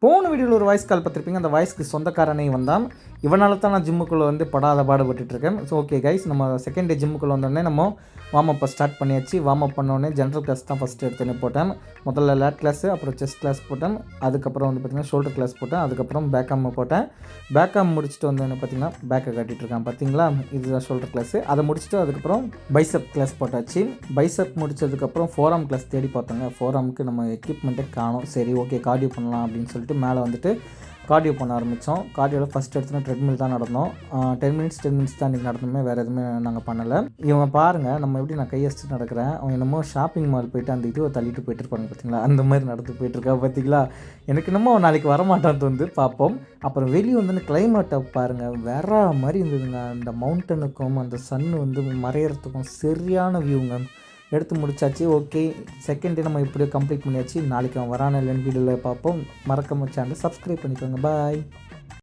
போன வீடியோவில் ஒரு வாய்ஸ் கால் பார்த்துருப்பீங்க. அந்த வாய்ஸ்க்கு சொந்தக்காரனே வந்தான். இவனால தான் நான் ஜிம்முக்குள்ளே வந்து படாத பாடுபட்டுருக்கேன். ஸோ ஓகே கைஸ், நம்ம செகண்ட் டே ஜிம்முக்குள்ளே வந்தோடனே நம்ம வார்ம் அப்பை ஸ்டார்ட் பண்ணியாச்சு. வார்ம் அப் பண்ணோடனே ஜென்ரல் கிளாஸ் தான் ஃபஸ்ட்டு எடுத்துன்னு போட்டேன். முதல்ல லேட் கிளாஸு, அப்புறம் செஸ்ட் கிளாஸ் போட்டேன். அதுக்கப்புறம் வந்து பார்த்திங்கன்னா ஷோல்டர் கிளாஸ் போட்டேன். அதுக்கப்புறம் பேக் ஆர்ம் போட்டேன். பேக் ஆர்ம் முடிச்சுட்டு வந்து என்ன பார்த்திங்கன்னா பேக்கை காட்டிகிட்ருக்கேன் பார்த்தீங்களா, இதுதான் ஷோல்டர் கிளாஸு. அதை முடிச்சுட்டு அதுக்கப்புறம் பைசப் கிளாஸ் போட்டாச்சு. பைசப் முடிச்சதுக்கப்புறம் ஃபோர் ஆர்ம் கிளாஸ் தேடி பார்த்தோங்க. ஃபோர் ஆர்முக்கு நம்ம எக்யூப்மெண்ட்டே காணோம். சரி ஓகே கார்டியோ பண்ணலாம் அப்படின்னு சொல்லிட்டு மேலே வந்துட்டு கார்டியோ பண்ண ஆரம்பித்தோம். கார்டியோவில் ஃபஸ்ட் எடுத்துனா ட்ரெட்மில் தான் நடந்தோம். 10 மினிட்ஸ் தான் இன்றைக்கி நடந்தோமே, வேறு எதுவுமே நாங்கள் பண்ணலை. இவங்க பாருங்கள், நம்ம எப்படி நான் கையடிச்சுட்டு நடக்கிறேன், அவன் என்னமோ ஷாப்பிங் மால் போய்ட்டு அந்த இதுவை தள்ளிட்டு போயிட்டுருப்பாங்க பார்த்தீங்களா, அந்த மாதிரி நடந்து போயிட்டுருக்கா பார்த்தீங்களா. எனக்கு என்னமோ நாளைக்கு வரமாட்டான் தோந்து பார்ப்போம். அப்புறம் வெளியே வந்து கிளைமேட்டை பாருங்கள், வேற மாதிரி இருந்ததுங்க. அந்த மவுண்டனுக்கும் அந்த சன்னு வந்து மறையிறதுக்கும் சரியான வியூங்க. எடுத்து முடிச்சாச்சு. ஓகே, செகண்ட் டே நம்ம இப்படியே கம்ப்ளீட் பண்ணியாச்சு. நாளைக்கு அவன் வரான இல்லைன்னு வீடியோவில் பார்ப்போம். மறக்காம சேனலை சப்ஸ்கிரைப் பண்ணிக்கோங்க. பாய்.